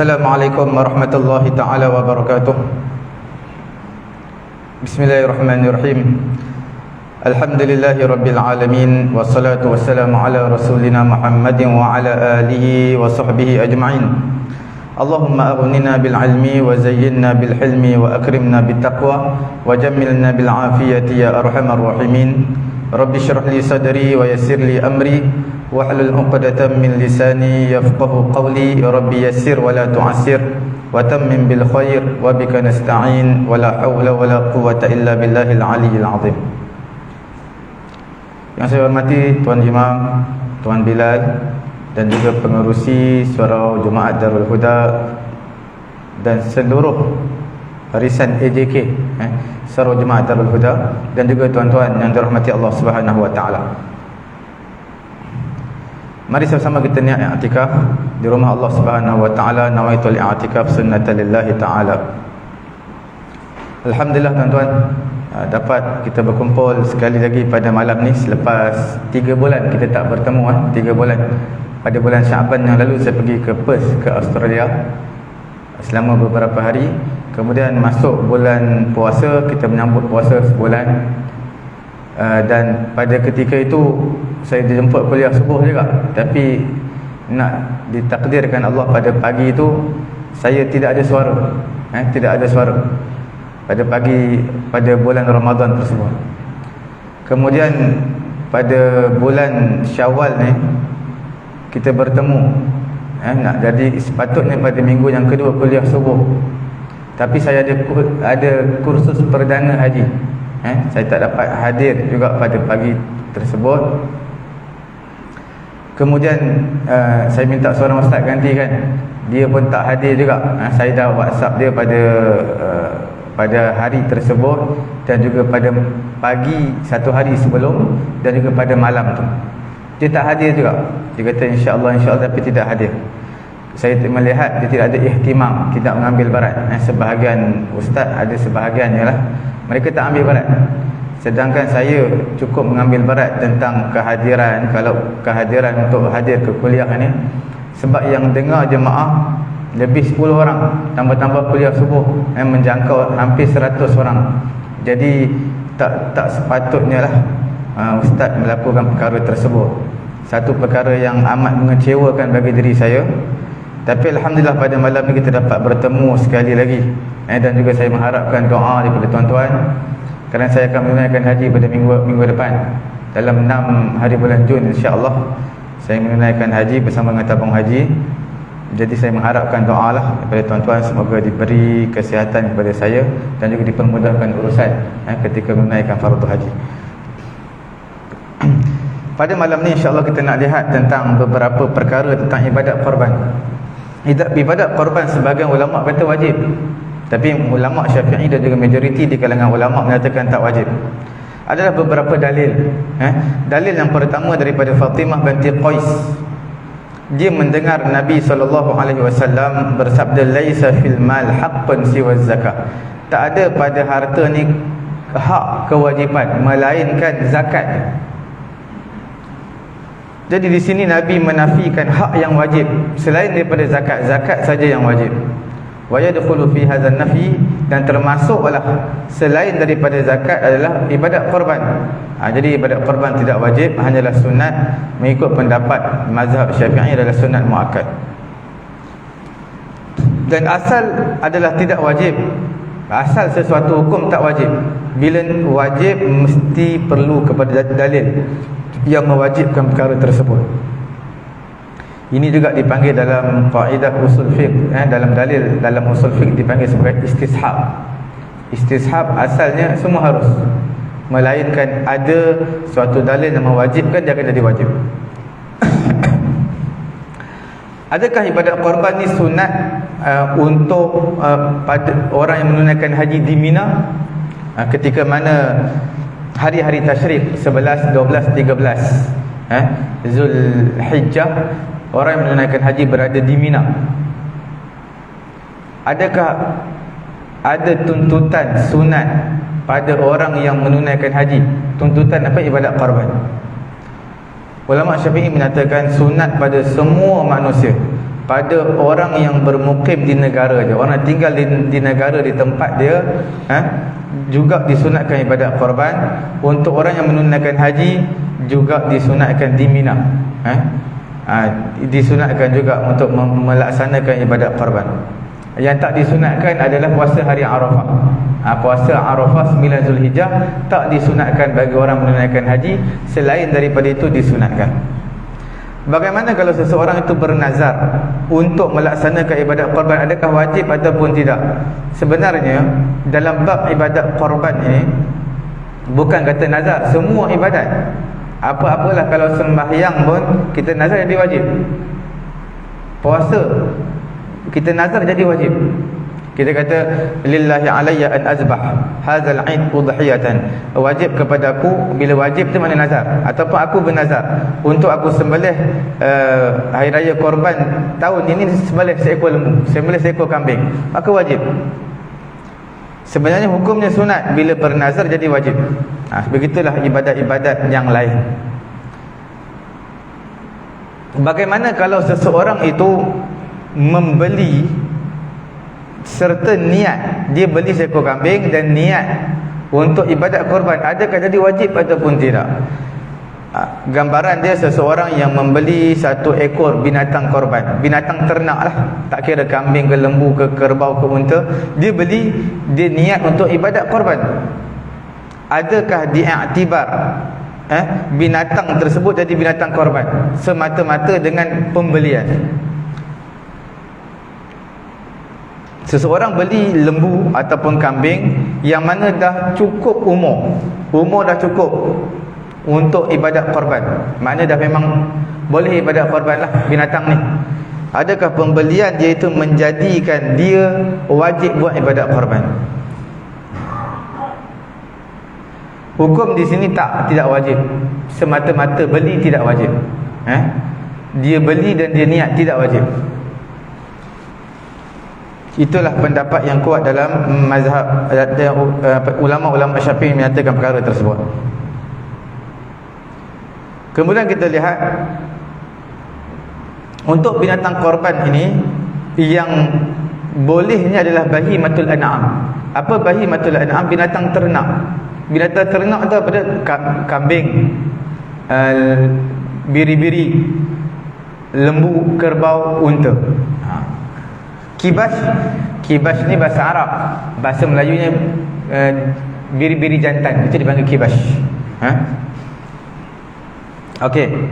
Assalamualaikum warahmatullahi ta'ala wabarakatuh. Bismillahirrahmanirrahim. Alhamdulillahi rabbil alamin. Wassalatu wassalamu ala rasulina Muhammadin wa ala alihi wa sahbihi ajma'in. Allahumma aghnina bil ilmi wa zayyinna bil hilmi wa akrimna bit taqwa wa jammilna bil afiyati ya arhamar rahimin. Rabbi shrah li sadri wa yassir li amri wahlul 'uqdatam min lisani yafqahu qawli. Rabbi yassir wa la tu'assir wa tammim bil khair wa bika nasta'in wa la hawla wa la quwwata illa billahil aliyyil 'azim. Yang saya hormati Tuan Imam, Tuan Bilal dan juga pengerusi Surau Jumaat Darul Huda dan seluruh barisan AJK Surau Jumaat Darul Huda dan juga tuan-tuan yang dirahmati Allah Subhanahu wa taala. Mari sama-sama kita niat i'tikaf di rumah Allah Subhanahu wa taala. Nawaitul i'tikaf sunnatan lillahi taala. Alhamdulillah tuan-tuan, dapat kita berkumpul sekali lagi pada malam ni selepas 3 bulan kita tak bertemu. 3 bulan. Pada bulan Syaban yang lalu saya pergi ke Perth, ke Australia selama beberapa hari. Kemudian masuk bulan puasa, kita menyambut puasa sebulan. Dan pada ketika itu saya dijemput kuliah subuh juga, tapi nak ditakdirkan Allah pada pagi itu saya tidak ada suara. Tidak ada suara pada pagi pada bulan Ramadan tersebut. Kemudian pada bulan Syawal ni kita bertemu. Nak jadi sepatutnya pada minggu yang kedua kuliah subuh, tapi saya ada kursus perdana haji. Saya tak dapat hadir juga pada pagi tersebut. Kemudian saya minta seorang ustaz gantikan, dia pun tak hadir juga. Saya dah WhatsApp dia pada hari tersebut dan juga pada pagi satu hari sebelum dan juga pada malam tu. Dia tak hadir juga. Dia kata insya-Allah tapi tidak hadir. Saya melihat dia tidak ada ihtimam, tidak mengambil barat. Sebahagian ustaz ada sebahagiannya lah, mereka tak ambil barat. Sedangkan saya cukup mengambil barat tentang kehadiran. Kalau kehadiran untuk hadir ke kuliah ni, sebab yang dengar jemaah lebih 10 orang, tambah-tambah kuliah subuh menjangkau hampir 100 orang. Jadi tak sepatutnya lah ustaz melakukan perkara tersebut. Satu perkara yang amat mengecewakan bagi diri saya. Tapi alhamdulillah pada malam ni kita dapat bertemu sekali lagi. Dan juga saya mengharapkan doa daripada tuan-tuan, kerana saya akan menunaikan haji pada minggu depan. Dalam 6 hari bulan Jun insya-Allah saya menunaikan haji bersama dengan tabung haji. Jadi saya mengharapkan doa lah daripada tuan-tuan, semoga diberi kesihatan kepada saya dan juga dipermudahkan urusan ketika menunaikan fardu haji. Pada malam ni insya-Allah kita nak lihat tentang beberapa perkara tentang ibadat korban. Ibadat korban sebahagian ulama kata wajib, tapi ulama Syafi'i dan juga majoriti di kalangan ulama menyatakan tak wajib. Adalah beberapa dalil. Dalil yang pertama daripada Fatimah binti Qais. Dia mendengar Nabi SAW bersabda, laisa fil mal haqqun siwa zakah. Tak ada pada harta ni hak kewajipan melainkan zakat. Jadi di sini Nabi menafikan hak yang wajib selain daripada zakat. Zakat saja yang wajib. Wa yadkhulu fi hadzal nafi, dan termasuklah selain daripada zakat adalah ibadat korban. Jadi ibadat korban tidak wajib, hanyalah sunat. Mengikut pendapat mazhab Syafi'i adalah sunat muakkad. Dan asal adalah tidak wajib. Asal sesuatu hukum tak wajib. Bila wajib mesti perlu kepada dalil yang mewajibkan perkara tersebut. Ini juga dipanggil dalam kaedah usul fiqh, dalam dalil dalam usul fiqh dipanggil sebagai istishab. Istishab asalnya semua harus, melainkan ada suatu dalil yang mewajibkan dia akan jadi wajib. Adakah ibadat korban ni sunat untuk pada orang yang menunaikan haji di Mina ketika mana hari-hari tasyrik 11, 12, 13 Zulhijjah, orang yang menunaikan haji berada di Mina? Adakah ada tuntutan sunat pada orang yang menunaikan haji? Tuntutan apa? Ibadat korban. Ulama Syafi'i menyatakan sunat pada semua manusia, pada orang yang bermukim di negara dia, orang tinggal di negara, di tempat dia, juga disunatkan ibadat korban. Untuk orang yang menunaikan haji juga disunatkan di Mina, disunatkan juga untuk melaksanakan ibadat korban. Yang tak disunatkan adalah puasa hari Arafah. Puasa Arafah 9 Zulhijjah tak disunatkan bagi orang menunaikan haji. Selain daripada itu disunatkan. Bagaimana kalau seseorang itu bernazar untuk melaksanakan ibadat korban, adakah wajib ataupun tidak? Sebenarnya dalam bab ibadat korban ini bukan kata nazar, semua ibadat. Apa-apalah, kalau sembahyang pun kita nazar jadi wajib. Puasa kita nazar jadi wajib. Kita kata lillahi alayya an azbah hadzal aid udhiyatan, wajib kepadaku. Bila wajib tu mana nazar, ataupun aku bernazar untuk aku sembelih hari raya korban tahun ini, sembelih seekor lembu, sembelih seekor kambing, maka wajib. Sebenarnya hukumnya sunat, bila bernazar jadi wajib. Begitulah ibadat-ibadat yang lain. Bagaimana kalau seseorang itu membeli serta niat, dia beli seekor kambing dan niat untuk ibadat korban, adakah jadi wajib ataupun tidak? Gambaran dia seseorang yang membeli satu ekor binatang korban, binatang ternak lah, tak kira kambing ke lembu ke kerbau ke unta, dia beli, dia niat untuk ibadat korban. Adakah diiktibar binatang tersebut jadi binatang korban semata-mata dengan pembelian? Seseorang beli lembu ataupun kambing yang mana dah cukup umur dah cukup untuk ibadat korban, maknanya dah memang boleh ibadat korban lah binatang ni. Adakah pembelian dia itu menjadikan dia wajib buat ibadat korban? Hukum di sini tidak wajib. Semata-mata beli tidak wajib. Dia beli dan dia niat tidak wajib. Itulah pendapat yang kuat dalam mazhab ulama-ulama Syafi'i menyatakan perkara tersebut. Kemudian kita lihat untuk binatang korban ini, yang bolehnya adalah bahimatul an'am. Apa bahimatul an'am? Binatang ternak. Binatang ternak itu apa dia? Kambing, biri-biri, lembu, kerbau, unta. Kibas ni bahasa Arab, bahasa Melayunya biri-biri jantan, itu dipanggil kibas. Okey.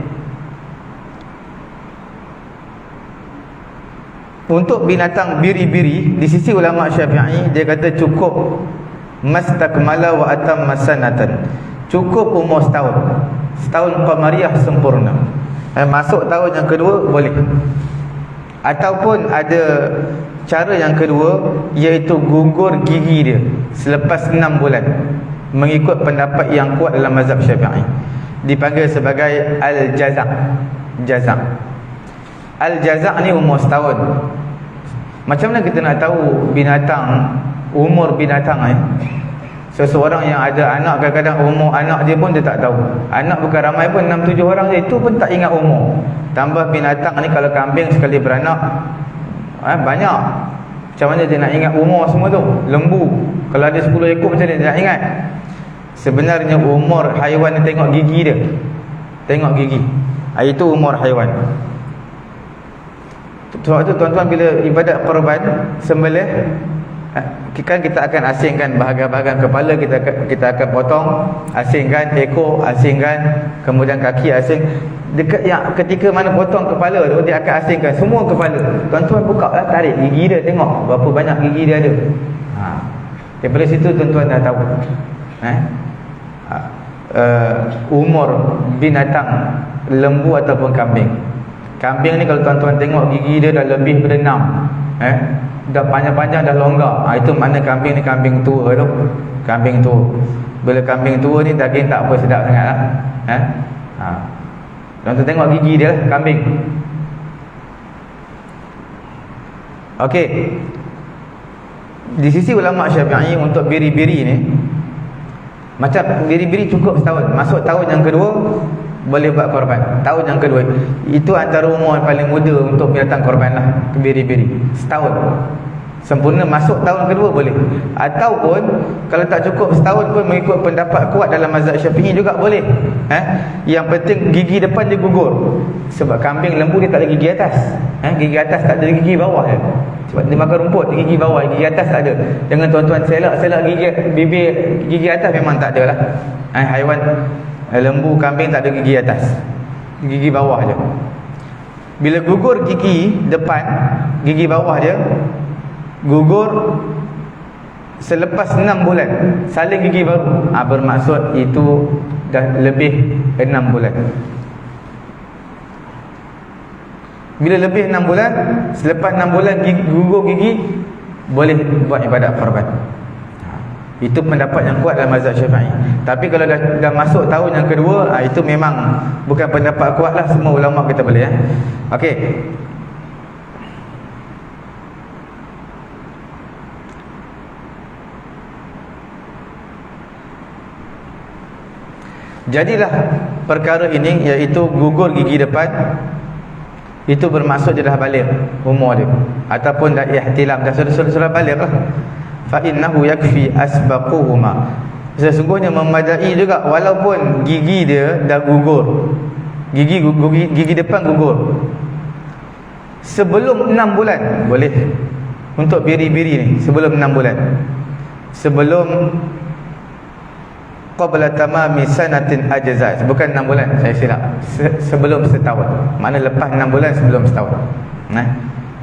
Untuk binatang biri-biri, di sisi ulama Syafi'i, dia kata cukup mastakmala wa atamma sanatan, cukup umur setahun qamariyah sempurna. Masuk tahun yang kedua boleh. Ataupun ada cara yang kedua, iaitu gugur gigi dia selepas 6 bulan, mengikut pendapat yang kuat dalam mazhab Syafi'i, dipanggil sebagai al-jazak. Al-jazak ni umur setahun. Macam mana kita nak tahu binatang, umur binatang ni? Seseorang yang ada anak, kadang-kadang umur anak dia pun dia tak tahu. Anak bukan ramai pun, 6-7 orang je, itu pun tak ingat umur. Tambah binatang ni, kalau kambing sekali beranak banyak, macam mana dia nak ingat umur semua tu? Lembu kalau ada 10 ekor, macam mana dia nak ingat? Sebenarnya umur haiwan ni tengok gigi dia. Tengok gigi, itu umur haiwan. Sebab tu tuan-tuan, bila ibadat korban sembelih, kan kita akan asingkan bahagian-bahagian kepala, kita akan potong, asingkan ekor, asingkan, kemudian kaki asing. Dekat yang ketika mana potong kepala tu, dia akan asingkan semua kepala. Tuan-tuan buka lah, tarik gigi dia, tengok berapa banyak gigi dia ada. Daripada situ tuan-tuan dah tahu umur binatang lembu ataupun kambing. Kambing ni kalau tuan-tuan tengok gigi dia dah lebih daripada 6, dah panjang-panjang, dah longgar, itu makna kambing ni kambing tua tu. Kambing tua. Bila kambing tua ni daging tak apa sedap sangat lah. Tuan-tuan tengok gigi dia lah, kambing. Okey. Di sisi ulama Syafi'i, untuk biri-biri ni, macam biri-biri cukup setahun, masuk tahun yang kedua boleh buat korban. Tahun yang kedua, itu antara umur yang paling muda untuk binatang korban lah, biri-biri, setahun. Sempurna masuk tahun kedua boleh. Ataupun kalau tak cukup setahun pun mengikut pendapat kuat dalam mazhab Syafi'i juga boleh. Yang penting gigi depan dia gugur. Sebab kambing lembu dia tak ada gigi atas. Gigi atas tak ada, gigi bawah je. Sebab dia makan rumput, gigi bawah, gigi atas tak ada. Jangan tuan-tuan selak gigi bibir, gigi atas memang tak ada lah. Haiwan lembu, kambing tak ada gigi atas, gigi bawah je. Bila gugur gigi depan, gigi bawah dia gugur selepas 6 bulan salin gigi baru, bermaksud itu dah lebih 6 bulan. Bila lebih 6 bulan, selepas 6 bulan gugur gigi, boleh buat ibadat korban. Itu pendapat yang kuat dalam mazhab Syafi'i. Tapi kalau dah masuk tahun yang kedua, itu memang bukan pendapat kuat lah, semua ulama kita boleh. Okey. Jadilah perkara ini, iaitu gugur gigi depan, itu bermaksud dia dah balik umur dia, ataupun dah ihtilam, dah sudah balik lah. Fa innahu yakfi asbaquhuma, sesungguhnya memadai juga walaupun gigi dia dah gugur, gigi depan gugur sebelum 6 bulan. Boleh untuk biri-biri ni sebelum 6 bulan, sebelum qabla tamami sanatin ajazat. Bukan 6 bulan, saya silap, sebelum setahun. Mana lepas 6 bulan, sebelum setahun.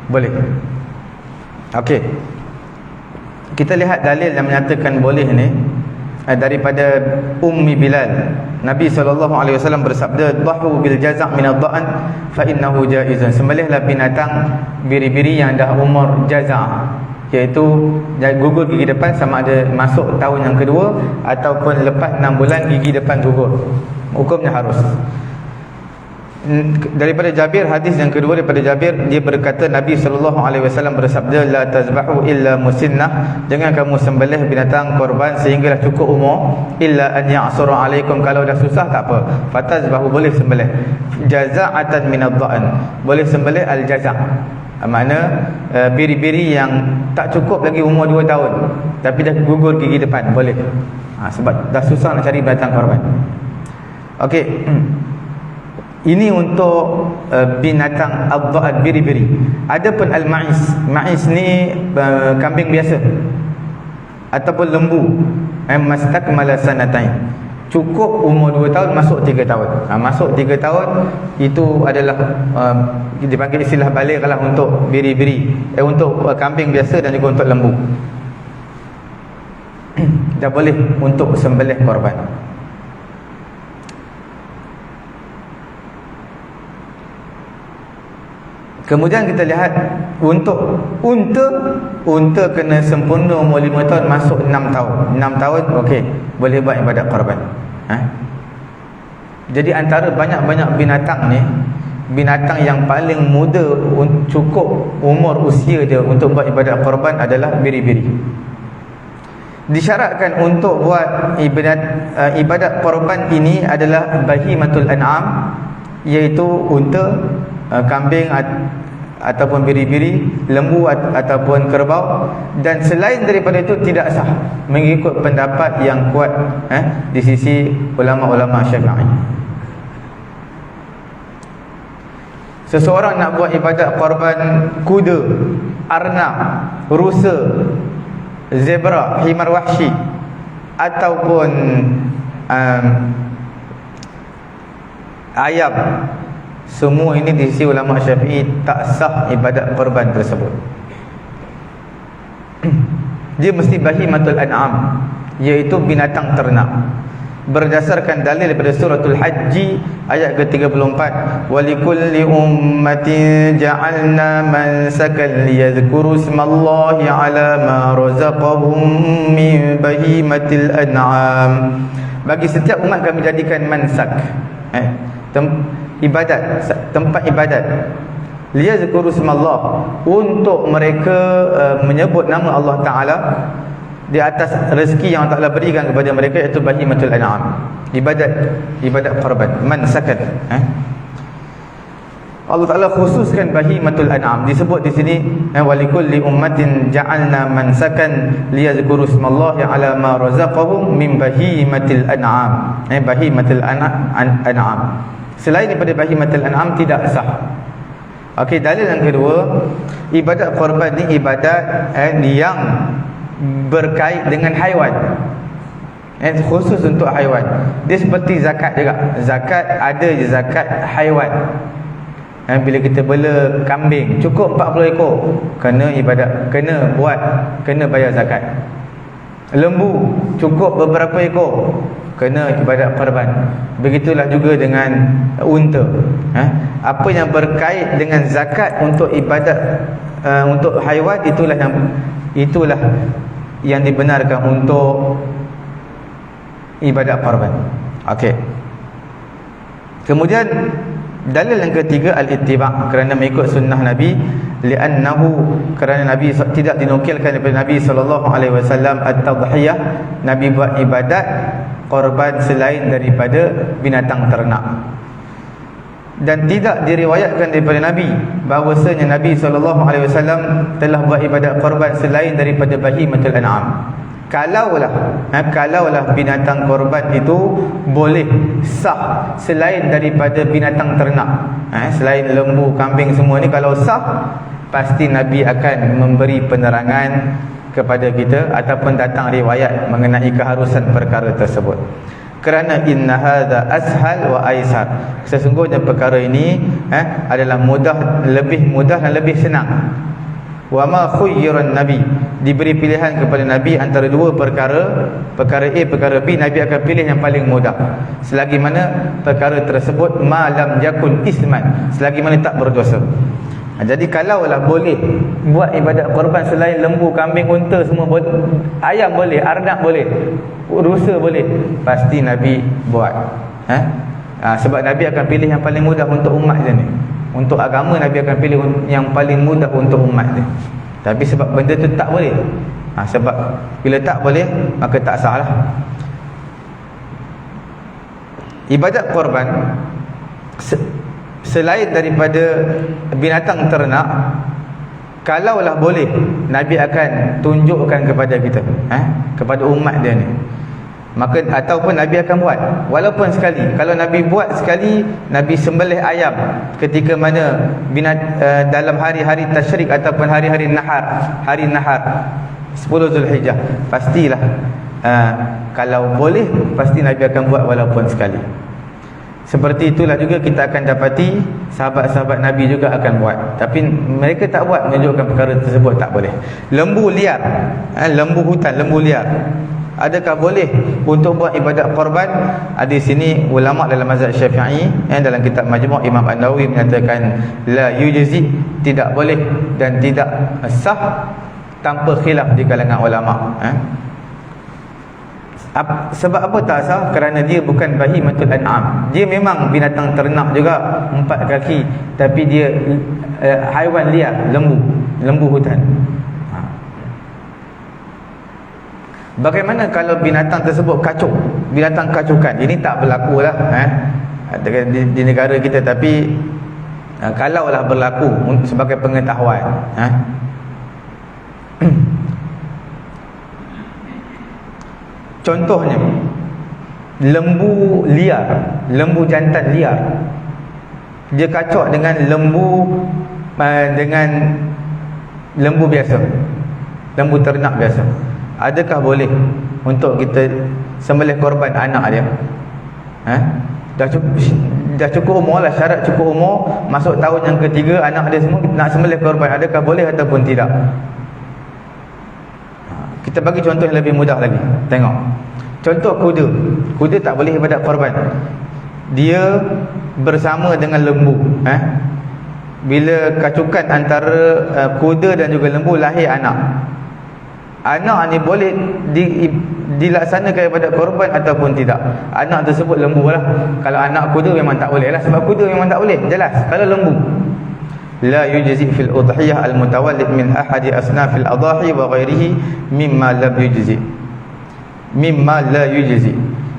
Boleh. Okey, kita lihat dalil yang menyatakan boleh ni daripada Ummi Bilal. Nabi SAW bersabda, dhahu bil jaz' min ad-dha'n fa innahu jaizun. Sembelihlah binatang biri-biri yang dah umur jaz', iaitu gugur gigi depan, sama ada masuk tahun yang kedua ataupun lepas 6 bulan gigi depan gugur, hukumnya harus. Daripada Jabir, hadis yang kedua daripada Jabir, dia berkata Nabi SAW bersabda, la tazbahu illa musinnah, jangan kamu sembelih binatang korban sehinggalah cukup umur, illa an ya'sura alaikum, kalau dah susah tak apa, fatazbahu, boleh sembelih jaza'atan min ad-dha'n, boleh sembelih al-jaza', makna biri-biri yang tak cukup lagi umur 2 tahun tapi dah gugur gigi depan, boleh. Sebab dah susah nak cari binatang korban. Okey. Ini untuk binatang ad-dha'n, biri-biri. Adapun al-ma'iz, ma'iz ni kambing biasa ataupun lembu, mastakmala sanatain, cukup umur 2 tahun, masuk 3 tahun. Masuk 3 tahun itu adalah dipanggil istilah baligh lah untuk biri-biri, untuk kambing biasa dan juga untuk lembu. Dah boleh untuk sembelih korban. Kemudian kita lihat untuk unta kena sempurna umur 5 tahun, masuk 6 tahun. 6 tahun okey, boleh buat ibadat korban. Jadi antara banyak-banyak binatang ni, binatang yang paling muda cukup umur usia dia untuk buat ibadat korban adalah biri-biri. Disyaratkan untuk buat ibadat korban ini adalah bahimatul an'am, iaitu unta, kambing ataupun biri-biri, lembu ataupun kerbau, dan selain daripada itu tidak sah mengikut pendapat yang kuat di sisi ulama-ulama Syafi'i. Seseorang nak buat ibadat korban kuda, arnab, rusa, zebra, himar wahsyi, ataupun ayam, semua ini di sisi ulama Syafi'i tak sah ibadat korban tersebut. Dia mesti bahimatul an'am, iaitu binatang ternak. Berdasarkan dalil daripada suratul Hajj ayat ke-34, walikulli ummatin ja'alna mansakan liyadhkuru ismallahi ala ma razaqahum min bahimatil an'am. Bagi setiap umat kami jadikan mansak, ibadat, tempat ibadat, liyadhkuru ismallah, untuk mereka menyebut nama Allah Ta'ala di atas rezeki yang Allah Ta'ala berikan kepada mereka, iaitu bahimatul an'am, ibadat korban, mansakan. Allah Ta'ala khususkan bahimatul an'am, disebut di sini walikulli ummatin ja'alna mansakan liyadhkuru ismallahi ala ma razaqahum min bahimatil an'am. Bahimatul an'am, selain daripada bahimatul an'am tidak sah. Okey, dalil yang kedua, ibadat korban ni ibadat yang berkait dengan haiwan, khusus untuk haiwan. Dia seperti zakat juga. Zakat ada je zakat haiwan. Bila kita bela kambing cukup 40 ekor, kena ibadat, kena bayar zakat. Lembu cukup beberapa ekor, kena ibadat korban. Begitulah juga dengan unta. Apa yang berkait dengan zakat untuk ibadat untuk haiwan, itulah yang dibenarkan untuk ibadat korban. Okey. Kemudian dalil yang ketiga, al-ittiba', kerana mengikut sunnah Nabi, li'annahu, kerana Nabi tidak dinukilkan daripada Nabi SAW at-tadhiyah, Nabi buat ibadat korban selain daripada binatang ternak. Dan tidak diriwayatkan daripada Nabi bahawasanya Nabi SAW telah buat ibadat korban selain daripada bahimatul an'am. Kalaulah binatang korban itu boleh sah selain daripada binatang ternak, selain lembu, kambing semua ni, kalau sah, pasti Nabi akan memberi penerangan kepada kita ataupun datang riwayat mengenai keharusan perkara tersebut. Kerana inna hadza ashal wa aisar, sesungguhnya perkara ini adalah lebih mudah dan lebih senang. Wa ma khuyyiran nabi, diberi pilihan kepada Nabi antara dua perkara A, perkara B, Nabi akan pilih yang paling mudah, selagi mana perkara tersebut ma lam yakun isman, selagi mana tak berdosa. Jadi kalaulah boleh buat ibadat korban selain lembu, kambing, unta semua boleh, ayam boleh, arnab boleh, rusa boleh, pasti Nabi buat. Sebab Nabi akan pilih yang paling mudah untuk umat dia ni. Untuk agama, Nabi akan pilih yang paling mudah untuk umat dia. Tapi sebab benda tu tak boleh, sebab bila tak boleh, maka tak sah lah. Ibadat korban selain daripada binatang ternak, kalaulah boleh, Nabi akan tunjukkan kepada kita, kepada umat dia ni. Maka ataupun Nabi akan buat, walaupun sekali. Kalau Nabi buat sekali, Nabi sembelih ayam ketika mana dalam hari-hari tasyrik ataupun hari-hari nahar, 10 Zulhijjah, pastilah kalau boleh, pasti Nabi akan buat walaupun sekali. Seperti itulah juga kita akan dapati sahabat-sahabat Nabi juga akan buat, tapi mereka tak buat, menunjukkan perkara tersebut tak boleh. Lembu liar, lembu hutan, lembu liar, adakah boleh untuk buat ibadat korban? Ada di sini ulama dalam mazhab Syafi'i, dalam kitab Majmu' Imam An-Nawawi menyatakan la yujzi, tidak boleh dan tidak sah, tanpa khilaf di kalangan ulama. Sebab apa tak sah? Kerana dia bukan bahimatul an'am. Dia memang binatang ternak juga, 4 kaki, tapi dia haiwan liar, lembu hutan. Bagaimana kalau binatang tersebut kacuk, binatang kacukan? Ini tak berlaku lah di negara kita, tapi kalaulah berlaku sebagai pengetahuan, contohnya lembu liar, lembu jantan liar, dia kacuk dengan lembu biasa, lembu ternak biasa. Adakah boleh untuk kita sembelih korban anak dia? Dah cukup umur lah, syarat cukup umur, masuk tahun yang ketiga, anak dia semua nak sembelih korban, adakah boleh ataupun tidak? Kita bagi contoh yang lebih mudah lagi. Tengok contoh kuda tak boleh ibadat korban. Dia bersama dengan lembu. Bila kacukan antara kuda dan juga lembu, lahir anak ni boleh dilaksanakan ibadat korban ataupun tidak? Anak tersebut lembu lah. Kalau anak kuda memang tak boleh lah, sebab kuda memang tak boleh, jelas. Kalau lembu, la yujzi fil udhiyah al mutawallid min ahadi asnafil adahi wa ghairihi mimma la yujzi.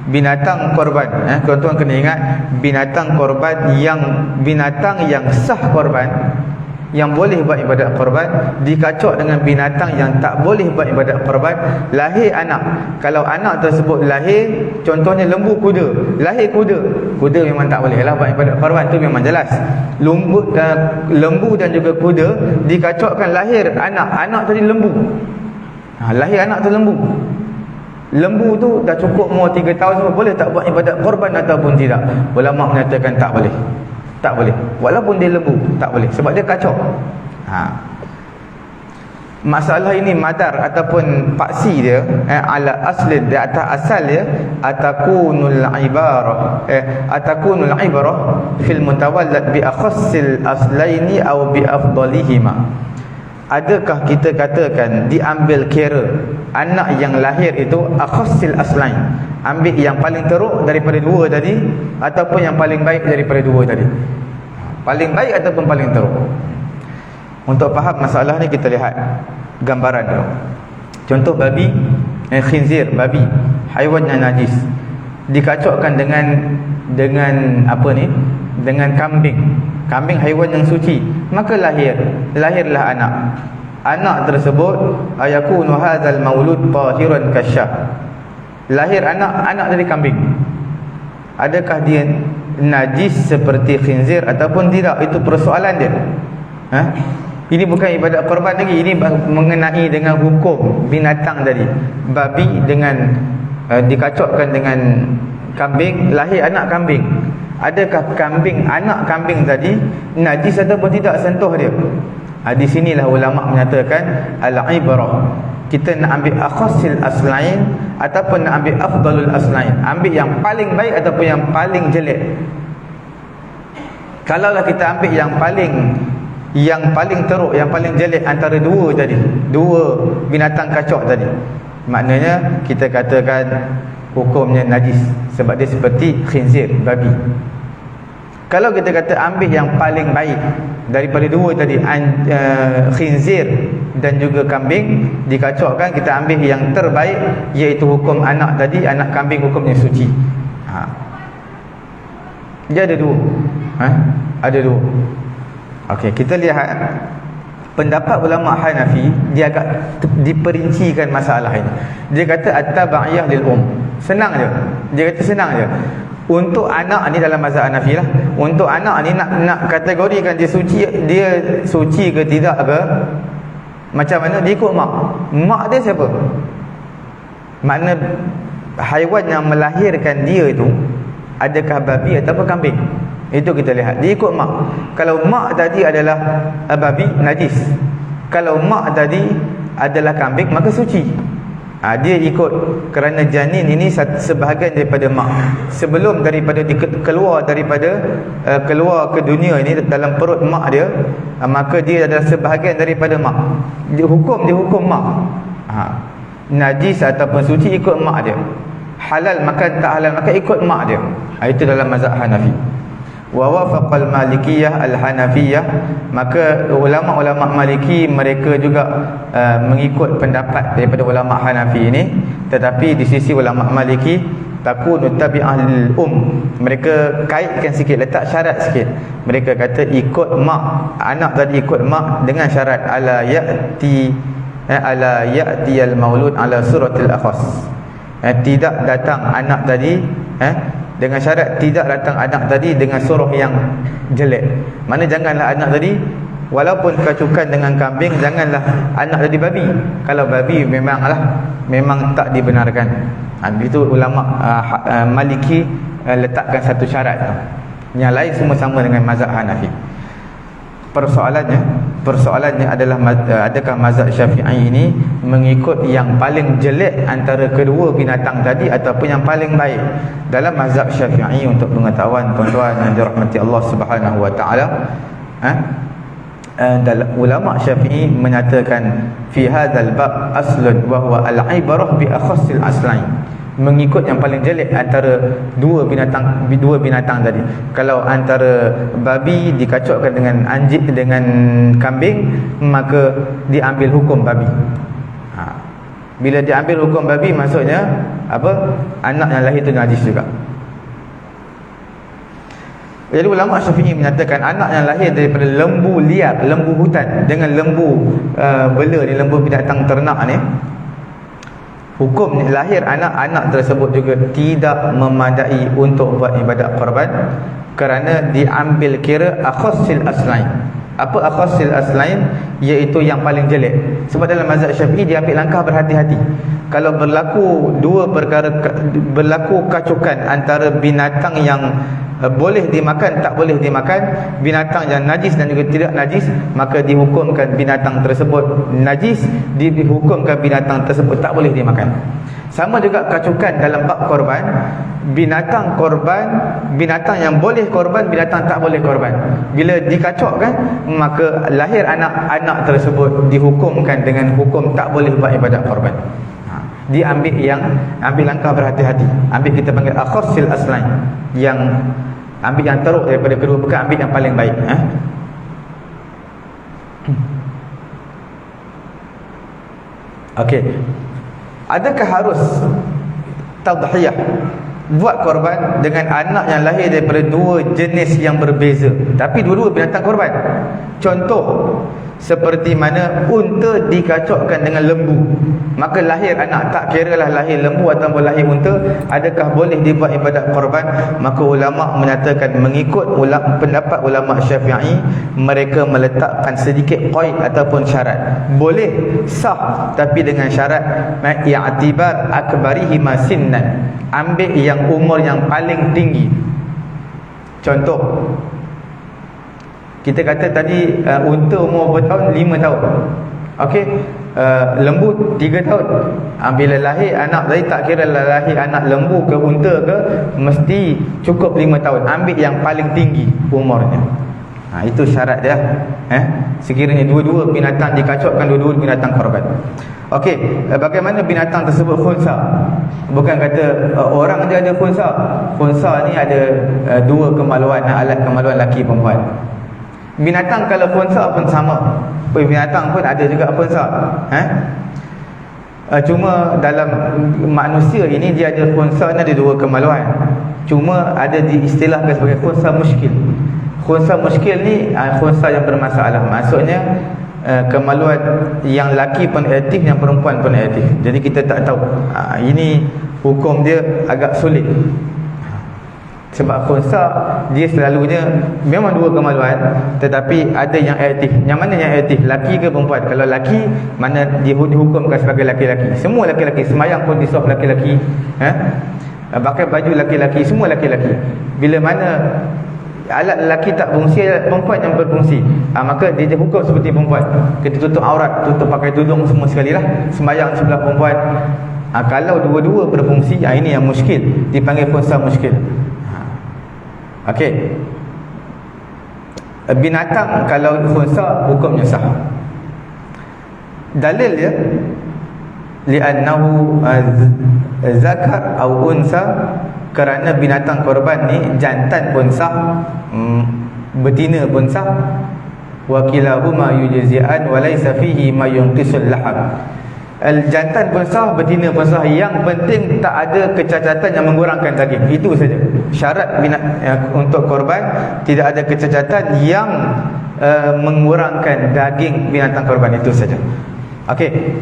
Binatang korban, tuan-tuan kena ingat, binatang korban binatang yang sah korban, yang boleh buat ibadat korban, dikacau dengan binatang yang tak boleh buat ibadat korban. Lahir anak, kalau anak tersebut lahir, contohnya lembu, kuda, lahir kuda memang tak boleh lah buat ibadat korban, tu memang jelas. Lembu dan juga kuda dikacaukan lahir anak tadi lembu, lahir anak tu lembu tu dah cukup umur 3 tahun semua, boleh tak buat ibadat korban ataupun tidak? Ulama menyatakan tak boleh, walaupun dia lembu tak boleh, sebab dia kacau. Masalah ini madar ataupun paksi dia ala aslin, di atas asal dia, atakunul ibarah fil mutawallad bi akhassil aslaini aw bi afdalihima. Adakah kita katakan diambil kira anak yang lahir itu akhassil aslain, ambil yang paling teruk daripada dua tadi, ataupun yang paling baik daripada dua tadi? Paling baik ataupun paling teruk? Untuk faham masalah ni, kita lihat gambaran dulu. Contoh babi, khinzir, babi, haiwan yang najis, dikacaukan dengan apa ni? Dengan kambing haiwan yang suci, maka lahirlah anak tersebut, ayakunu hadzal maulud tahiran kasyah. Lahir anak dari kambing, adakah dia najis seperti khinzir ataupun tidak? Itu persoalan dia. Ini bukan ibadat korban lagi, ini mengenai dengan hukum binatang tadi. Babi dengan dikacaukan dengan kambing, lahir anak kambing, adakah anak kambing tadi najis ataupun tidak sentuh dia? Di sinilah ulama menyatakan al-ibrah, kita nak ambil akhassil aslain ataupun nak ambil afdalul aslain, ambil yang paling baik ataupun yang paling jelek. Kalaulah kita ambil yang paling teruk, yang paling jelek antara dua binatang kacau tadi, maknanya kita katakan hukumnya najis, sebab dia seperti khinzir, babi. Kalau kita kata ambil yang paling baik daripada dua tadi, khinzir dan juga kambing dikacaukan, kita ambil yang terbaik, iaitu hukum anak tadi, anak kambing hukumnya suci. Dia ada dua. Ada dua. Okey, kita lihat pendapat ulama Hanafi, dia agak diperincikan masalah ini. Dia kata at-tabaiyah lil senang je. Dia kata senang je. Untuk anak ni, dalam mazhab Hanafi lah, untuk anak ni nak kategorikan dia suci ke tidak ke, macam mana? Dia ikut mak dia siapa? Makna haiwan yang melahirkan dia itu, adakah babi ataupun kambing? Itu kita lihat, dia ikut mak. Kalau mak tadi adalah babi, najis. Kalau mak tadi adalah kambing, maka suci. Dia ikut, kerana janin ini sebahagian daripada mak. Sebelum daripada keluar ke dunia ini dalam perut mak dia, maka dia adalah sebahagian daripada mak. Dia hukum mak. Najis ataupun suci ikut mak dia. Halal makan tak halal makan ikut mak dia. Itu dalam mazhab Hanafi. Wa wafaqal malikiyah al-hanafiyah, maka ulama-ulama maliki mereka juga mengikut pendapat daripada ulama Hanafi ini. Tetapi di sisi ulama maliki, takunu tabi'ah lil mereka kaitkan sikit, letak syarat sikit. Mereka kata ikut mak, anak tadi ikut mak dengan syarat ala ya'ti al-maulud ala suratil akhas. Tidak datang anak tadi dengan syarat tidak datang anak tadi dengan surah yang jelek. Mana janganlah anak tadi, walaupun kacukan dengan kambing, janganlah anak tadi babi. Kalau babi memang tak dibenarkan. Itu ulama Maliki letakkan satu syarat. Yang lain semua sama dengan mazhab Hanafi. Persoalannya adalah adakah mazhab Syafi'i ini mengikut yang paling jelek antara kedua binatang tadi ataupun yang paling baik? Dalam mazhab Syafi'i, untuk pengetahuan tuan-tuan yang dirahmati Allah Subhanahu wa taala, ulama Syafi'i menyatakan fi hadzal bab aslun wa huwa al-ibrah bi akhassil aslain. mengikut yang paling jelek antara dua binatang tadi. Kalau antara babi dikacaukan dengan anjing dengan kambing, maka diambil hukum babi. Bila diambil hukum babi, maksudnya apa? Anak yang lahir itu najis juga. Jadi ulama Syafi'i menyatakan anak yang lahir daripada lembu liar, lembu hutan dengan lembu bela ni, lembu binatang ternak ni, hukum lahir anak-anak tersebut juga tidak memadai untuk buat ibadat korban, kerana diambil kira akhassil aslain. Apa akhassil aslain? Iaitu yang paling jelek. Sebab dalam mazhab Syafi'i dia ambil langkah berhati-hati. Kalau berlaku dua perkara, berlaku kacukan antara binatang yang boleh dimakan, tak boleh dimakan, binatang yang najis dan juga tidak najis, maka dihukumkan binatang tersebut najis, dihukumkan binatang tersebut tak boleh dimakan. Sama juga kacukan dalam bab korban, binatang korban, binatang yang boleh korban, binatang tak boleh korban. Bila dikacaukan, maka lahir anak-anak tersebut dihukumkan dengan hukum tak boleh buat ibadat korban. Diambil ambil langkah berhati-hati. Ambil, kita panggil akhassil aslain, yang ambil yang teruk daripada kedua perkara, ambil yang paling baik. Okey. Adakah harus tadhiyah, buat korban dengan anak yang lahir daripada dua jenis yang berbeza, tapi dua-dua binatang korban? Contoh, seperti mana unta dikacaukan dengan lembu, maka lahir anak, tak kiralah lahir lembu ataupun lahir unta, adakah boleh dibuat ibadat korban? Maka ulama menyatakan, mengikut pendapat ulama Syafi'i, mereka meletakkan sedikit qaid ataupun syarat. Boleh sah, tapi dengan syarat i'tibar akbarihima sinnan, ambil yang umur yang paling tinggi. Contoh, kita kata tadi unta umur berapa tahun? 5 tahun. Okey, lembu 3 tahun. Bila lahir anak tadi, tak kira lahir anak lembu ke unta ke, mesti cukup 5 tahun. Ambil yang paling tinggi umurnya. Itu syarat dia. Sekiranya dua-dua binatang dikacaukan, dua-dua binatang korban. Okey, bagaimana binatang tersebut khunsa? Bukan kata orang dia ada khunsa. Khunsa ni ada dua kemaluan, alat kemaluan laki perempuan. Binatang kalau khunsa pun sama. Binatang pun ada juga khunsa. Cuma dalam manusia ini, dia ada khunsa ni, ada dua kemaluan. Cuma ada diistilahkan sebagai khunsa muskil. Khunsa muskil ni khunsa yang bermasalah. Maksudnya kemaluan yang laki pun aktif, yang perempuan pun aktif. Jadi kita tak tahu. Ini hukum dia agak sulit. Sebab khunsa dia selalunya memang dua kemaluan, tetapi ada yang aktif. Yang mana yang aktif? Laki ke perempuan? Kalau laki, mana dihukumkan sebagai laki-laki. Semua laki-laki, semayang pun disah laki-laki, pakai baju laki-laki, semua laki-laki. Bila mana alat lelaki tak berfungsi, alat perempuan yang berfungsi, maka dia hukum seperti perempuan. Kita tutup aurat, tutup pakai tudung semua sekali lah, sembahyang sebelah perempuan. Kalau dua-dua berfungsi, ini yang muskil, dipanggil khunsa muskil. Okey, binatang kalau khunsa hukumnya sah. Dalil dia, li'annahu zakar atau unsa, kerana binatang korban ni jantan pun sah, betina pun sah. Wa kilahuma yujzi'an wa laysa fihi ma yunqisul laham. Jantan pun sah, betina pun sah. Yang penting tak ada kecacatan yang mengurangkan daging. Itu saja syarat untuk korban. Tidak ada kecacatan yang mengurangkan daging binatang korban. Itu saja. Okey.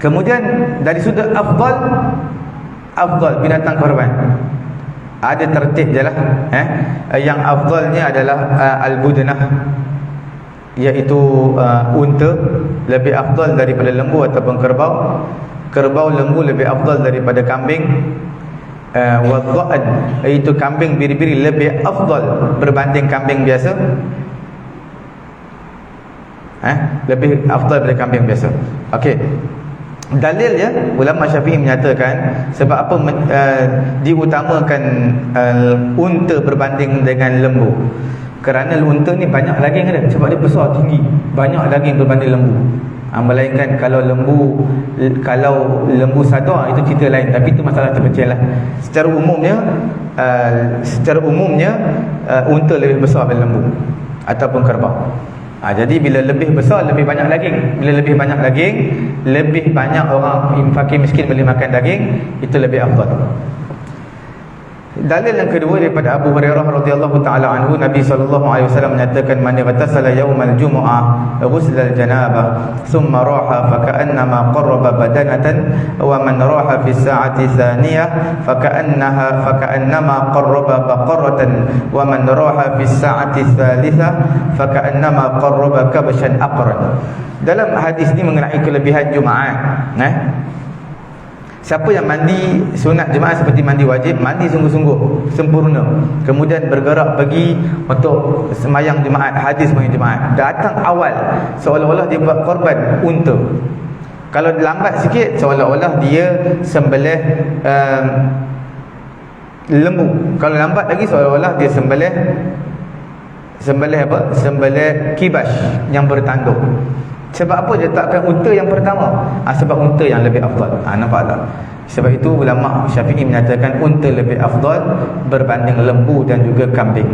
Kemudian dari sudut afdal binatang korban, ada tertib je lah. Yang afdalnya adalah al-budnah, iaitu unta lebih afdal daripada lembu ataupun kerbau. Kerbau, lembu lebih afdal daripada kambing. Wadha'an, iaitu kambing biri-biri lebih afdal berbanding kambing biasa. Lebih afdal daripada kambing biasa. Okey. Dalilnya, ulama Syafi'i menyatakan sebab apa diutamakan unta berbanding dengan lembu. Kerana unta ni banyak daging ada, sebab dia besar, tinggi, banyak daging berbanding lembu. Melainkan kalau lembu sadar itu cerita lain, tapi itu masalah terkecil lah. Secara umumnya unta lebih besar daripada lembu ataupun kerbau. Jadi bila lebih besar, lebih banyak daging. Bila lebih banyak daging, lebih banyak orang fakir miskin boleh makan daging, itu lebih afdal. Dalil yang kedua daripada Abu Hurairah radhiyallahu taala anhu, Nabi sallallahu alaihi wasallam menyatakan, man ghatasala yaumal jumu'ah ghusla al-janabah thumma raha faka'annama qarraba badanatan wa man raha fi sa'ati thaniyah faka'annama qarraba baqaratan wa man raha fi sa'ati thalithah faka'annama qarraba kabshan aqran. Dalam hadis ini mengenai kelebihan Jumaat, siapa yang mandi sunat Jumaat seperti mandi wajib, mandi sungguh-sungguh sempurna, kemudian bergerak pergi untuk semayang Jumaat, hadis semayang Jumaat, datang awal seolah-olah dia buat korban unta. Kalau lambat sikit, seolah-olah dia sembelih lembu. Kalau lambat lagi, seolah-olah dia sembelih apa? Sembelih kibas yang bertanduk. Sebab apa dia takkan unta yang pertama? Sebab unta yang lebih afdal. Nampak tak? Sebab itu ulama Syafi'i menyatakan unta lebih afdal berbanding lembu dan juga kambing.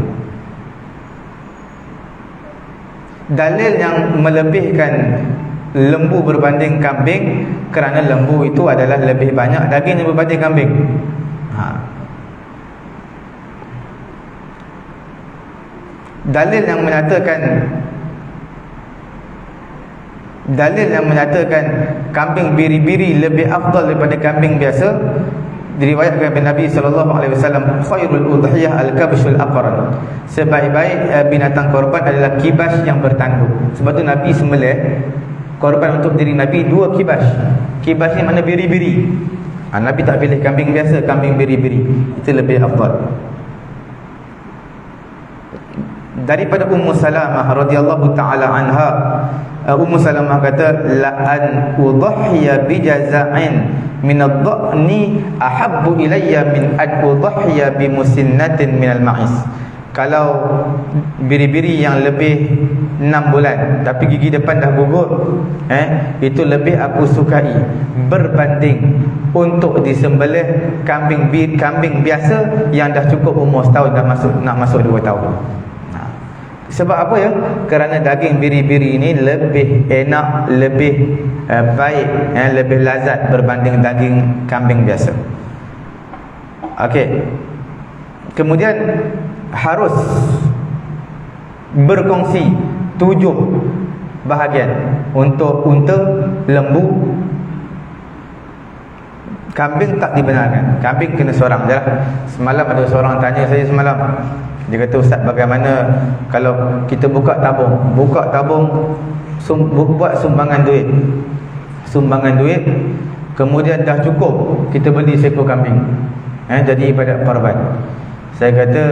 Dalil yang melebihkan lembu berbanding kambing, kerana lembu itu adalah lebih banyak daging berbanding kambing. Dalil yang menyatakan kambing biri-biri lebih afdal daripada kambing biasa, diriwayatkan daripada Nabi sallallahu alaihi wasallam, khairul udhiyah al-kabshul aqran. Sebaik-baik binatang korban adalah kibas yang bertanduk. Sebab tu Nabi sembelih korban untuk diri Nabi 2 kibas. Kibas ni mana biri-biri. Nabi tak pilih kambing biasa, kambing biri-biri. Itu lebih afdal. Daripada Ummu Salamah radhiyallahu taala anha, Ummu Salamah kata, la an udhiya bi jaza'in min ad-dha'ni ahabbu ilayya min an udhiya bi musinnatin min al-ma'is. Kalau biri-biri yang lebih 6 bulan tapi gigi depan dah gugur, itu lebih aku sukai berbanding untuk disembelih kambing biasa yang dah cukup umur setahun, dah nak masuk 2 tahun. Sebab apa ya? Kerana daging biri-biri ini lebih enak, lebih baik, lebih lazat berbanding daging kambing biasa. Okey. Kemudian harus berkongsi 7 bahagian untuk unta, lembu. Kambing tak dibenarkan. Kambing kena seorang je lah. Semalam ada seorang tanya saya semalam. Dia kata, Ustaz, bagaimana kalau kita buka tabung buat sumbangan duit, kemudian dah cukup, kita beli seekor kambing, jadi ibadat korban. Saya kata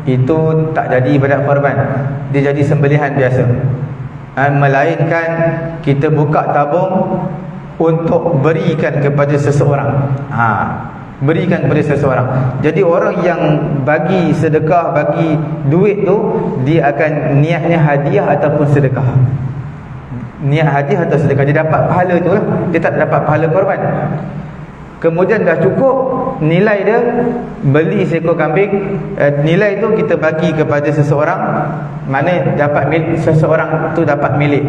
itu tak jadi ibadat korban, dia jadi sembelihan biasa. Melainkan kita buka tabung untuk berikan kepada seseorang. Berikan kepada seseorang. Jadi orang yang bagi sedekah, bagi duit tu, dia akan niatnya hadiah ataupun sedekah. Niat hadiah atau sedekah, dia dapat pahala tu lah. Dia tak dapat pahala korban. Kemudian dah cukup nilai dia, beli seekor kambing, nilai tu kita bagi kepada seseorang. Mana dapat milik seseorang tu, dapat milik,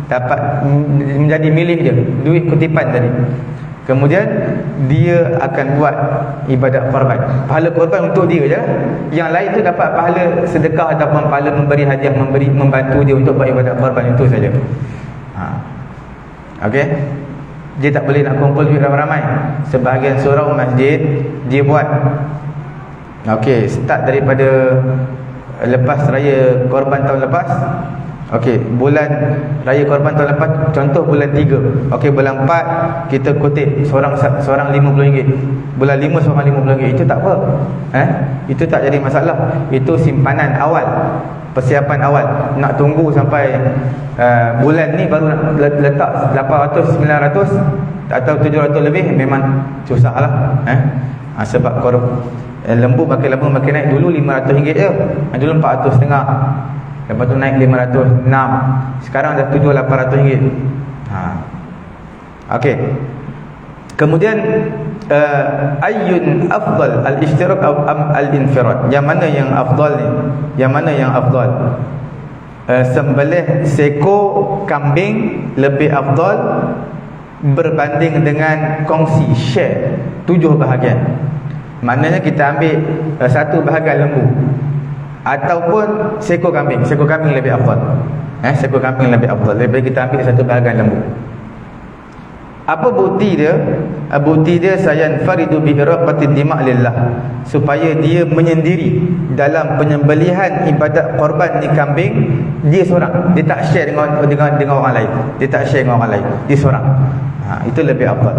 dapat menjadi milik dia, duit kutipan tadi. Kemudian dia akan buat ibadat korban. Pahala korban untuk dia je lah. Yang lain tu dapat pahala sedekah ataupun pahala memberi hadiah, membantu dia untuk buat ibadat korban, itu saja. Okey. Dia tak boleh nak kumpul duit ramai-ramai. Sebahagian surau masjid dia buat. Okey, start daripada lepas raya korban tahun lepas. Okey, bulan raya korban tahun lepas, contoh bulan 3. Okey, bulan 4 kita kutip seorang RM50. Bulan 5 seorang RM50. Itu tak apa. Itu tak jadi masalah. Itu simpanan awal, persiapan awal. Nak tunggu sampai bulan ni baru nak letak 800, 900 atau 700 lebih, memang susahlah. Sebab lembu makin lama makin naik. Dulu RM500 je, dulu RM450. Lepas tu naik 506. Sekarang dah RM700-800. Okey. Kemudian ayyun afdal al-ishtirak atau al-infirad? Yang mana yang afdal ni? Yang mana yang afdal? Sembelih seekor kambing lebih afdal berbanding dengan kongsi share 7 bahagian. Maknanya kita ambil satu bahagian lembu ataupun seekor kambing lebih afdal. Seekor kambing lebih afdal daripada kita ambil satu bahagian lembu. Apa bukti dia? Bukti dia sayan faridu bi iraqatid dima' lillah, supaya dia menyendiri dalam penyembelihan ibadat korban ni kambing. Dia seorang, dia tak share dengan orang lain. Dia tak share dengan orang lain. Dia seorang. Itu lebih afdal.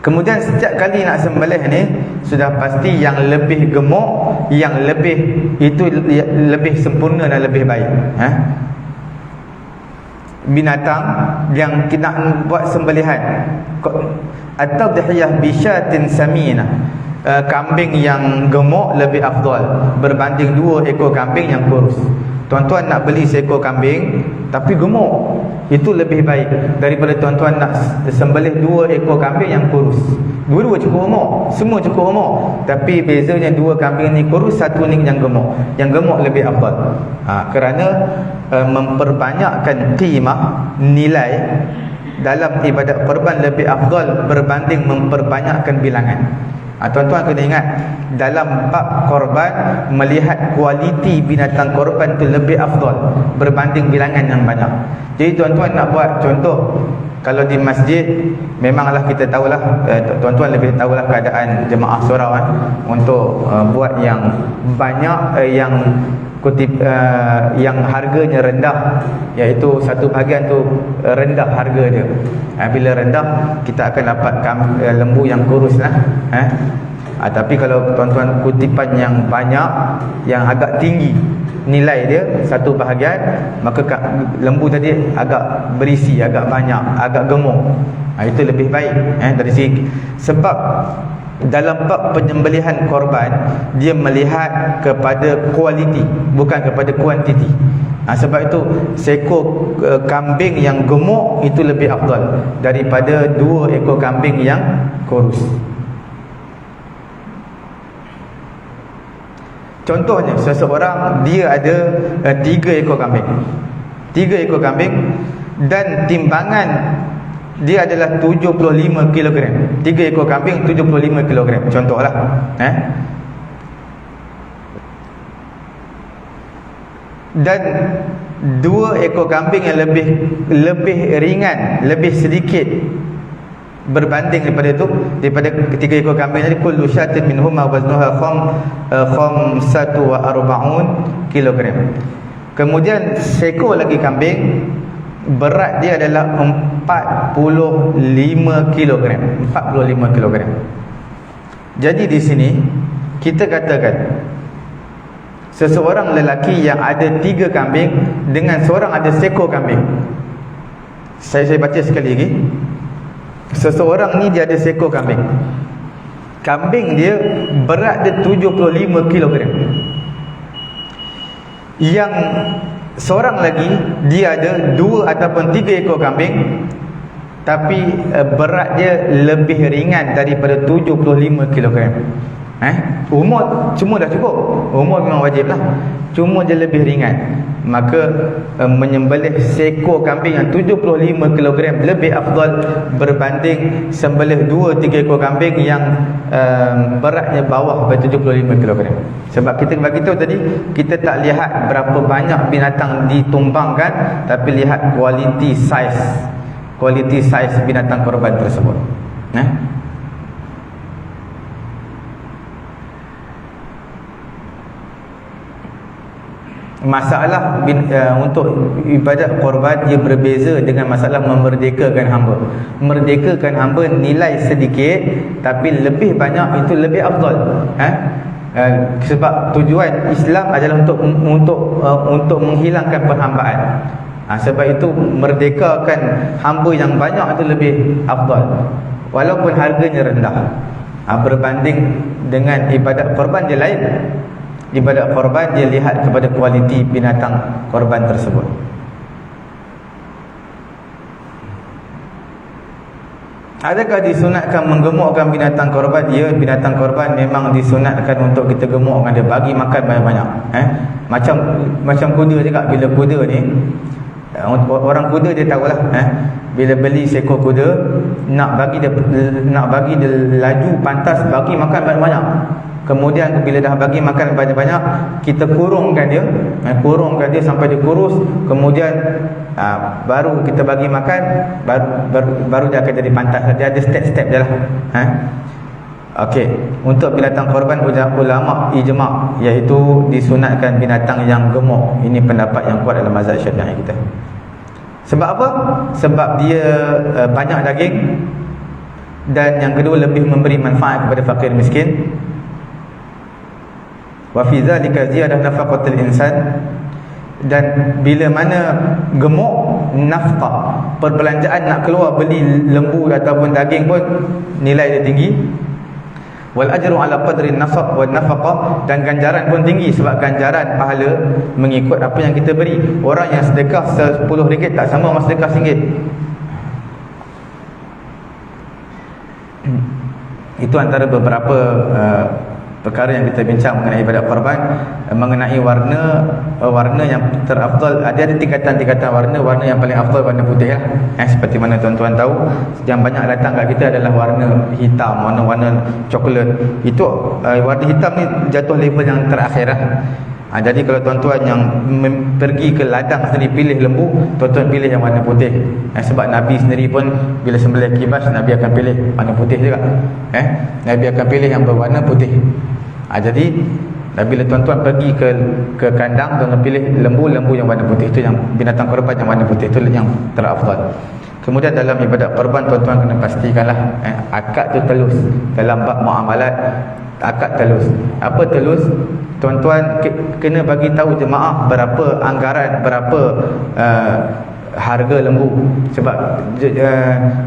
Kemudian setiap kali nak sembelih ni sudah pasti yang lebih gemuk, yang lebih itu lebih sempurna dan lebih baik. Binatang yang kita buat sembelihan atau dihiyah bisyatin samina, kambing yang gemuk lebih afdal berbanding 2 ekor kambing yang kurus. Tuan-tuan nak beli seekor kambing tapi gemuk, itu lebih baik daripada tuan-tuan nak sembelih 2 ekor kambing yang kurus. Dua-dua cukup umur, semua cukup umur, tapi bezanya 2 kambing ni kurus, satu ni yang gemuk. Yang gemuk lebih afdal. Kerana memperbanyakkan qimah, nilai dalam ibadat korban lebih afdal berbanding memperbanyakkan bilangan. Tuan-tuan kena ingat, dalam bab korban, melihat kualiti binatang korban itu lebih afdal berbanding bilangan yang banyak. Jadi tuan-tuan nak buat contoh, kalau di masjid, memanglah kita tahulah, tuan-tuan lebih tahulah keadaan jemaah surau untuk buat yang banyak, yang yang harganya rendah, iaitu satu bahagian tu rendah harga dia. Bila rendah, kita akan dapat lembu yang kurus lah. Tapi kalau tuan-tuan kutipan yang banyak, yang agak tinggi nilai dia satu bahagian, maka lembu tadi agak berisi, agak banyak, agak gemuk. Itu lebih baik dari segi, sebab dalam bab penyembelihan korban, dia melihat kepada kualiti, bukan kepada kuantiti. Sebab itu seekor kambing yang gemuk itu lebih afdal daripada 2 ekor kambing yang kurus. Contohnya, seseorang dia ada 3 ekor kambing. 3 ekor kambing dan timbangan dia adalah 75 kg. 3 ekor kambing 75 kg, contohlah. Dan 2 ekor kambing yang lebih ringan, lebih sedikit berbanding daripada 3 ekor kambing tadi. Kullu syatin minhuma waznuha 45 kg. Kemudian seekor lagi kambing, berat dia adalah 45 kg. 45 kg. Jadi di sini kita katakan seseorang lelaki yang ada 3 kambing dengan seorang ada seekor kambing. Saya baca sekali lagi. Seseorang ni dia ada seekor kambing. Kambing dia berat dia 75 kg. Yang seorang lagi dia ada 2 ataupun 3 ekor kambing, tapi berat dia lebih ringan daripada 75 kg. Umur cuma dah cukup. Umur memang wajib lah, cuma dia lebih ringan. Maka menyembelih seekor kambing yang 75 kg lebih afdal berbanding sembelih 2-3 ekor kambing yang beratnya bawah daripada 75 kg. Sebab kita bagi tahu tadi, kita tak lihat berapa banyak binatang ditumbangkan, tapi lihat kualiti saiz binatang korban tersebut. Masalah untuk ibadat korban dia berbeza dengan masalah memerdekakan hamba. Memerdekakan hamba nilai sedikit tapi lebih banyak, itu lebih afdal. Sebab tujuan Islam adalah untuk menghilangkan perhambaan. Sebab itu merdekakan hamba yang banyak itu lebih afdal, walaupun harganya rendah. Berbanding dengan ibadat korban dia lain. Ibadat korban dia lihat kepada kualiti binatang korban tersebut. Adakah disunatkan menggemukkan binatang korban? Ya, binatang korban memang disunatkan untuk kita gemukkan dia, bagi makan banyak-banyak. Macam kuda juga. Bila kuda ni, orang kuda dia tahulah, bila beli seekor kuda, nak bagi dia laju pantas, bagi makan banyak-banyak. Kemudian bila dah bagi makan banyak-banyak, kita kurungkan dia sampai dia kurus. Kemudian baru kita bagi makan, baru dia akan jadi pantas. Dia ada step-step dia lah. Okey, untuk binatang korban ulama ijma', iaitu disunatkan binatang yang gemuk. Ini pendapat yang kuat dalam mazhab Syafi'i kita. Sebab apa? Sebab dia banyak daging, dan yang kedua lebih memberi manfaat kepada fakir miskin. Wa fi dzalika ziyadah nafaqatul insan, dan bila mana gemuk, nafkah, perbelanjaan nak keluar beli lembu ataupun daging pun nilai dia tinggi. Wal ajru ala qadri an-nafaq wan nafaqah, dan ganjaran pun tinggi sebab ganjaran pahala mengikut apa yang kita beri. Orang yang sedekah RM10 tak sama sama sedekah RM1. Itu antara beberapa perkara yang kita bincang mengenai ibadat korban, mengenai warna yang terafdal. Ada tingkatan-tingkatan warna yang paling afdal warna putih lah. Seperti mana tuan-tuan tahu, yang banyak datang kat kita adalah warna hitam, warna coklat. Itu warna hitam ni jatuh level yang terakhir lah. Jadi kalau tuan-tuan yang pergi ke ladang sendiri pilih lembu, tuan-tuan pilih yang warna putih. Sebab Nabi sendiri pun bila sembelih kibas, Nabi akan pilih warna putih juga. Nabi akan pilih yang berwarna putih. Jadi bila tuan-tuan pergi ke kandang, tuan-tuan pilih lembu yang warna putih. Itu yang binatang korban yang warna putih, itu yang terafdal. Kemudian dalam ibadat korban, tuan-tuan kena pastikanlah akad tu telus. Dalam bab muamalat, akad telus. Apa telus? Tuan-tuan kena bagi tahu jemaah berapa anggaran, berapa harga lembu. Sebab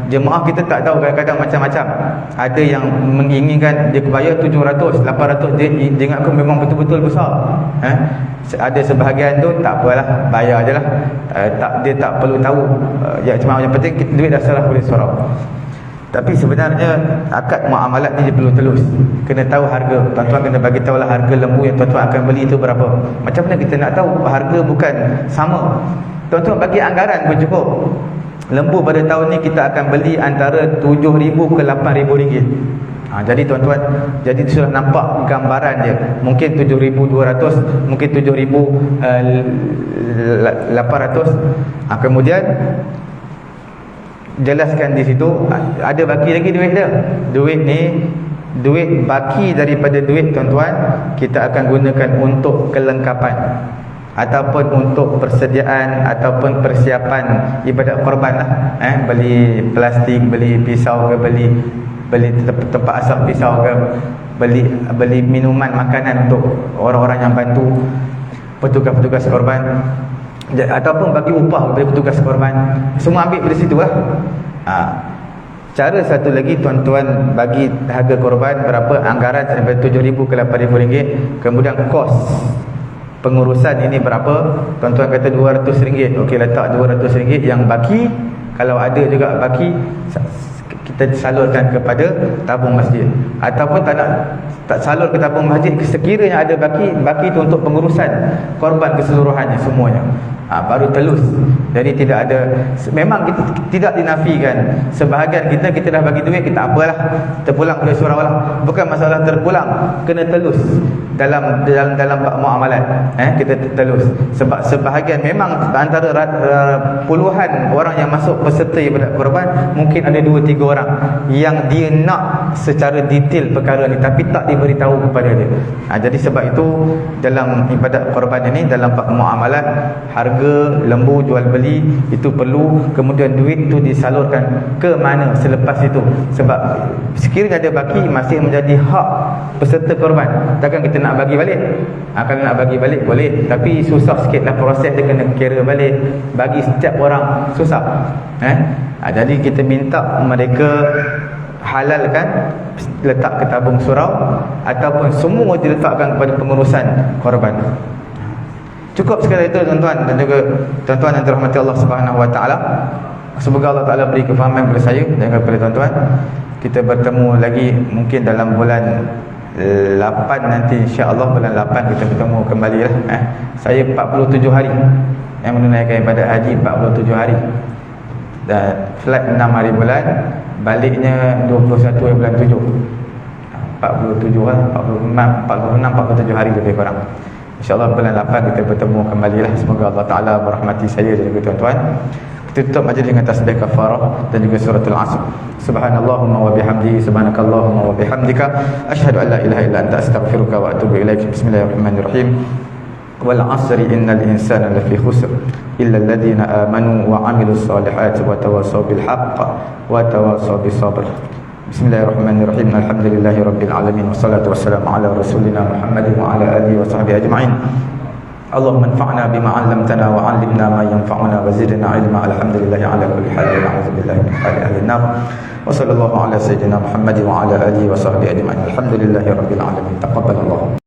jemaah kita tak tahu, kadang-kadang macam-macam. Ada yang menginginkan dia bayar 700, 800, dia ingatkan memang betul-betul besar. Ada sebahagian tu tak apalah, bayar je lah. Dia tak perlu tahu. Yang penting duit dah serah boleh sorok. Tapi sebenarnya akad muamalat ni dia perlu telus. Kena tahu harga. Tuan-tuan kena bagi tahulah harga lembu yang tuan-tuan akan beli itu berapa. Macam mana kita nak tahu? Harga bukan sama. Tuan-tuan bagi anggaran pun cukup. Lembu pada tahun ni kita akan beli antara 7,000 ke 8,000 ringgit. Jadi tuan-tuan, jadi sudah nampak gambaran dia. Mungkin 7,200, mungkin 7,800. Kemudian jelaskan di situ, ada baki lagi duit dia. Duit ni, duit baki daripada duit tuan-tuan, kita akan gunakan untuk kelengkapan ataupun untuk persediaan ataupun persiapan ibadat korban lah. Beli plastik, beli pisau ke, beli tempat asap pisau ke, beli minuman, makanan untuk orang-orang yang bantu petugas-petugas korban, ataupun bagi upah kepada petugas korban. Semua ambil dari situ lah. Cara satu lagi, tuan-tuan bagi harga korban berapa, anggaran daripada 7,000 ke 8,000 ringgit. Kemudian kos pengurusan ini berapa, tuan-tuan kata RM200. Okey, letak RM200 yang baki. Kalau ada juga baki, kita salurkan kepada tabung masjid. Ataupun tak salur ke tabung masjid, sekiranya ada baki itu untuk pengurusan korban keseluruhannya semuanya. Baru telus. Jadi tidak ada, memang kita tidak dinafikan. Sebahagian kita dah bagi duit, kita apalah, terpulang ke surau lah. Bukan masalah terpulang, kena telus dalam muamalat. Kita telus. Sebab sebahagian memang antara puluhan orang yang masuk peserta ibadat korban, mungkin ada 2-3 orang yang dia nak secara detail perkara ni, tapi tak diberitahu kepada dia. Jadi sebab itu dalam ibadat korban ini, dalam muamalat, harga lembu jual beli itu perlu. Kemudian duit itu disalurkan ke mana selepas itu. Sebab sekiranya ada baki, masih menjadi hak peserta korban. Takkan kita nak bagi balik? Kalau nak bagi balik boleh, tapi susah sikit lah proses dia, kena kira balik, bagi setiap orang susah. Jadi kita minta mereka halalkan, letak ke tabung surau, ataupun semua diletakkan kepada pengurusan korban. Cukup sekali itu tuan-tuan dan juga tuan-tuan yang dirahmati Allah Subhanahu Wa Taala. Semoga Allah Ta'ala beri kefahaman kepada saya dan kepada tuan-tuan. Kita bertemu lagi mungkin dalam bulan 8 nanti, insya-Allah bulan 8 kita bertemu kembali lah. Saya 47 hari yang menunaikan ibadat haji, 47 hari. Dan flight 6 hari bulan, baliknya 21 bulan 7. 47 lah, 46 47 hari lebih kurang. InsyaAllah bulan 8 kita bertemu kembali lah. Semoga Allah Ta'ala merahmati saya dan juga tuan-tuan. Kita tutup majlis dengan tasbih kafarah dan juga suratul Asr. Subhanallahumma wa bihamdihi, subhanakallahumma wa bihamdika, asyhadu an la ilaha illa anta, astaghfiruka wa atubu ilaik. Bismillahirrahmanirrahim. Wal 'asri innal insana lafi khusr illa alladhina amanu wa 'amilus solihati wa tawassaw bil haqq wa tawassaw bis sabr. Bismillahirrahmanirrahim. Alhamdulillahi rabbil alamin, wassalatu wassalamu ala rasulina Muhammadin wa ala alihi wa sahbihi ajma'in. Allahumma anfa'na bima 'allamtana wa 'allimna ma yanfa'una wa zidna 'ilma. Alhamdulillahi ala kulli hal, wa na'udzu billahi min hali ahli an-nar. Wa sallallahu ala sayyidina Muhammadin wa ala alihi wa sahbihi ajma'in. Alhamdulillahi rabbil alamin. Taqabbalallahu